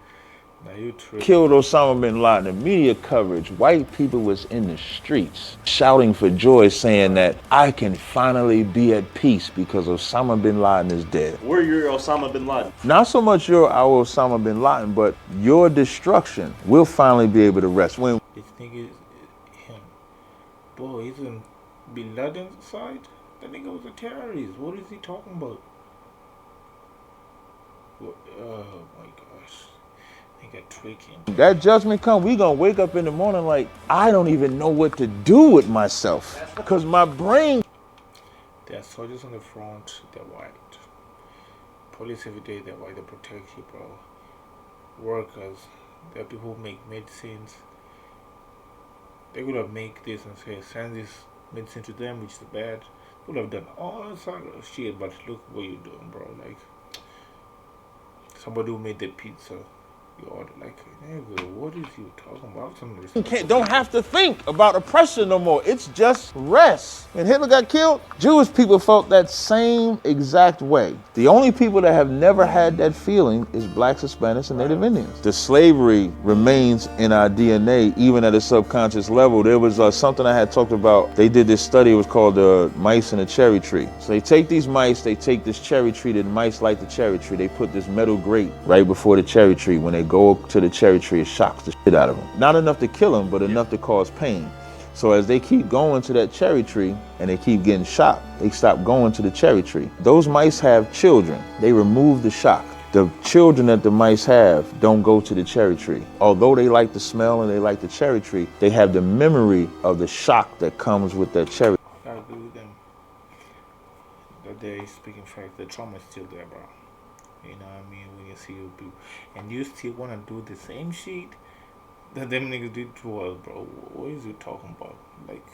Now you tripping. Killed Osama bin Laden, the media coverage, white people was in the streets shouting for joy, saying that I can finally be at peace because Osama bin Laden is dead. We're your Osama bin Laden. Not so much our Osama bin Laden, but your destruction will finally be able to rest. When This nigga is him. Bro, he's on bin Laden's side? That nigga was a terrorist. What is he talking about? What? Oh my gosh. Nigga tweaking. that judgment come, we gonna wake up in the morning like, I don't even know what to do with myself. Because my brain... There are soldiers on the front, they're white. Police every day, they're white, they protect you, bro. Workers, there are people who make medicines. They would have make this and say, send this medicine to them, which is bad. Would have done all sorts of shit, but look what you're doing, bro. Like, somebody who made the pizza, you order, like, nigga, what is you talking about? don't have to think about oppression no more. It's just rest. When Hitler got killed, Jewish people felt that same exact way. The only people that have never had that feeling is blacks, Hispanics, and Native Indians. The slavery remains in our DNA, even at a subconscious level. There was something I had talked about. They did this study, it was called the mice in a cherry tree. So they take these mice, they take this cherry tree, the mice like the cherry tree. They put this metal grate right before the cherry tree. When they go to the cherry tree, it shocks the shit out of them. Not enough to kill them, but enough to cause pain. So as they keep going to that cherry tree and they keep getting shocked, they stop going to the cherry tree. Those mice have children. They remove the shock. The children that the mice have don't go to the cherry tree. Although they like the smell and they like the cherry tree, they have the memory of the shock that comes with that cherry. I agree with them. But they speaking fact, the trauma is still there, bro. You know what I mean? When you see people, and you still want to do the same shit that them niggas did to us, bro. What is you talking about? Like,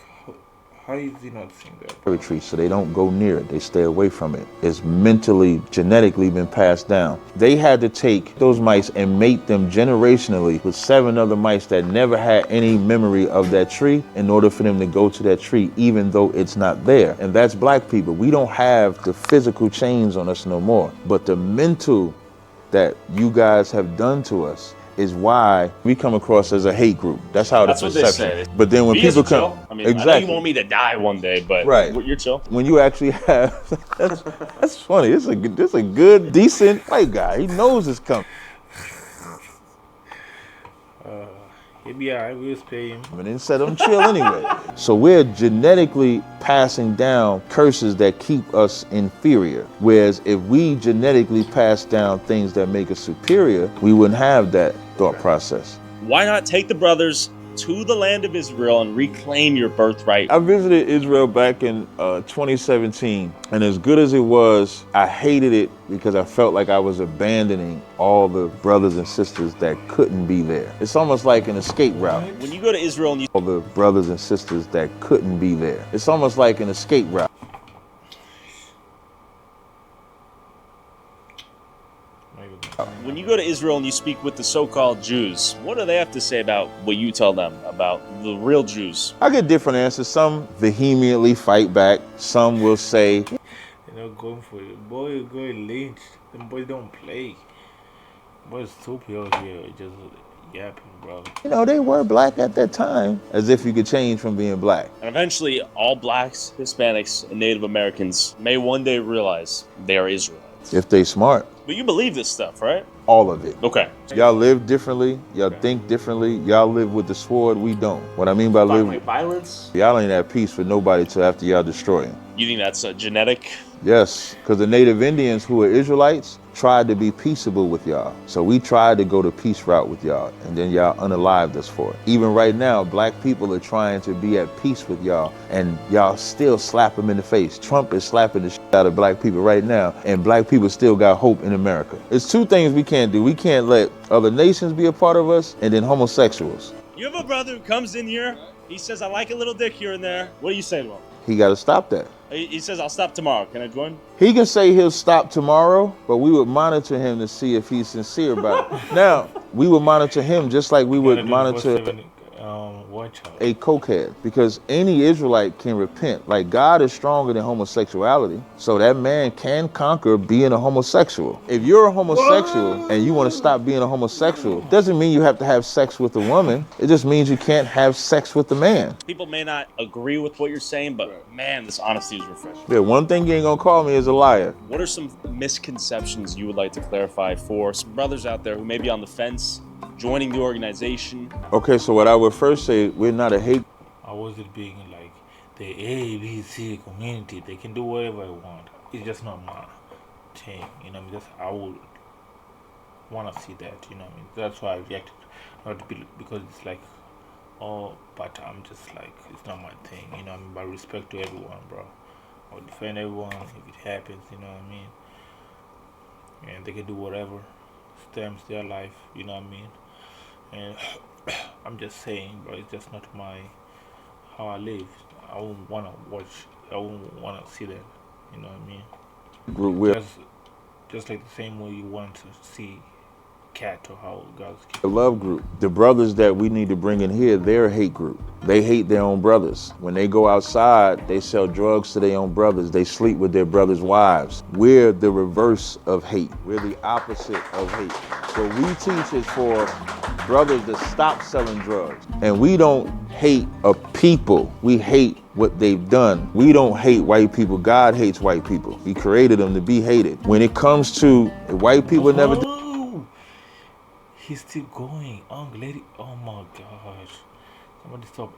How is he not seeing that? Retreat, so they don't go near it. They stay away from it. It's mentally, genetically been passed down. They had to take those mice and mate them generationally with 7 other mice that never had any memory of that tree in order for them to go to that tree, even though it's not there. And that's black people. We don't have the physical chains on us no more, but the mental that you guys have done to us is why we come across as a hate group. That's how the perception. What they say. But then when You guys people are come, chill. I mean, exactly. I know you want me to die one day, but Right. You're chill. When you actually have, that's funny. This is a good, decent white guy. He knows it's coming. Yeah, I will spay him. And then set him chill anyway. So we're genetically passing down curses that keep us inferior. Whereas if we genetically pass down things that make us superior, we wouldn't have that thought process. Why not take the brothers to the land of Israel and reclaim your birthright? I visited Israel back in 2017, and as good as it was, I hated it because I felt like I was abandoning all the brothers and sisters that couldn't be there. It's almost like an escape route. When you go to Israel and you... All the brothers and sisters that couldn't be there. It's almost like an escape route. When you go to Israel and you speak with the so-called Jews, what do they have to say about what you tell them about the real Jews? I get different answers. Some vehemently fight back. Some will say, They're not going for it. Boy, you're going lynch. Them boys don't play. Boys stupid out here. Just yapping, bro. you know, they were black at that time. As if you could change from being black. And eventually, all blacks, Hispanics, and Native Americans may one day realize they are Israelites. If they smart. But you believe this stuff, right? All of it. Okay. Y'all live differently. Y'all think differently. Y'all live with the sword. We don't. What I mean by live, Violence? y'all ain't at peace with nobody till after y'all destroy him. You think that's genetic? Yes, because the Native Indians who were Israelites tried to be peaceable with y'all. So we tried to go the peace route with y'all, and then y'all unalived us for it. Even right now, black people are trying to be at peace with y'all, and y'all still slap them in the face. Trump is slapping the shit out of black people right now, and black people still got hope in America. It's 2 things we can't do. We can't let other nations be a part of us, and then homosexuals. You have a brother who comes in here, he says, I like a little dick here and there. What do you say to him? He got to stop that. He says, I'll stop tomorrow. Can I join? He can say he'll stop tomorrow, but we would monitor him to see if he's sincere about it. Now, we would monitor him just like we would monitor a cokehead, because any Israelite can repent. Like, God is stronger than homosexuality, so that man can conquer being a homosexual. If you're a homosexual and you want to stop being a homosexual, doesn't mean you have to have sex with a woman. It just means you can't have sex with a man. People may not agree with what you're saying, but man, this honesty is refreshing. Yeah, one thing you ain't gonna call me is a liar. What are some misconceptions you would like to clarify for some brothers out there who may be on the fence, joining the organization? Okay, so what I would first say, we're not a hate. I wasn't being like the ABC community. They can do whatever I want. It's just not my thing. You know what I mean? I would want to see that. You know what I mean? That's why I reacted. Not to be, because it's like, oh, but I'm just like, it's not my thing. You know what I mean? But respect to everyone, bro. I would defend everyone if it happens. You know what I mean? And they can do whatever stems their life. You know what I mean? And I'm just saying, bro, it's just not how I live. I wouldn't want to watch, I wouldn't want to see that, you know what I mean? Just like the same way you want to see cat or how God's kid. The love group. The brothers that we need to bring in here, they're a hate group. They hate their own brothers. When they go outside, they sell drugs to their own brothers. They sleep with their brothers' wives. We're the reverse of hate. We're the opposite of hate. What we teach is for brothers to stop selling drugs. And we don't hate a people. We hate what they've done. We don't hate white people. God hates white people. He created them to be hated. When it comes to white people never... He's still going. Lady. Oh my gosh. Somebody stop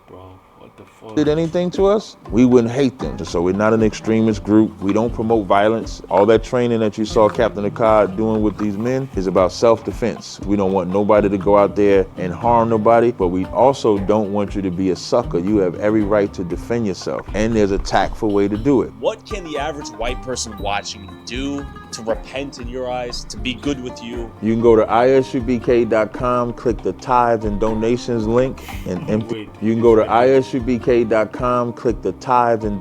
bro. What the fuck? Did anything to us, we wouldn't hate them. So we're not an extremist group. We don't promote violence. All that training that you saw Captain Akkad doing with these men is about self-defense. We don't want nobody to go out there and harm nobody, but we also don't want you to be a sucker. You have every right to defend yourself, and there's a tactful way to do it. What can the average white person watching do to repent in your eyes, to be good with you. You can go to isubk.com, click the tithes and donations link, and empty. You can go to isubk.com, click the tithes and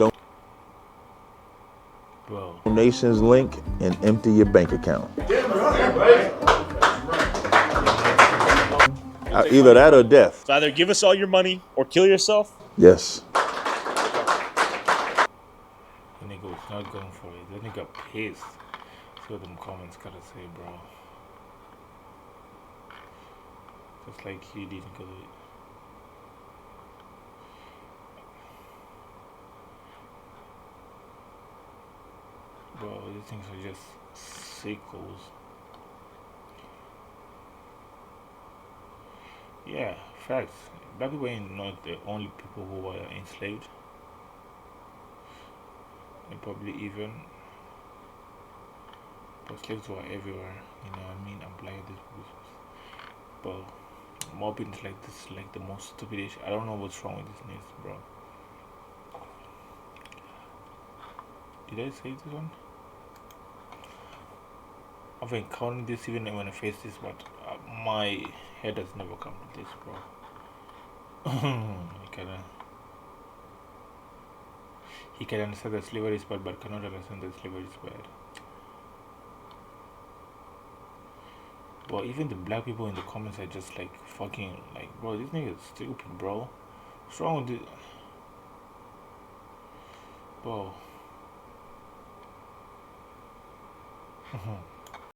donations link, and empty your bank account. Either that or death. So either give us all your money or kill yourself. Yes. The nigga was not going for it. The nigga pissed. See what them comments gotta say, bro. Just like he didn't go to it. Bro, these things are just sickles. Yeah, facts. Black people ain't not the only people who were enslaved. And probably even. But slaves were everywhere, you know what I mean? I'm like this. But mobbing is like this, like the most stupid shit. I don't know what's wrong with this news, bro. Did I say this one? I've encountered this even when I face this, but my head has never come to this, bro. He can understand that slavery is bad, but cannot understand that slavery is bad. But even the black people in the comments are just like fucking like, bro, this nigga is stupid, bro. What's wrong with this? Bro.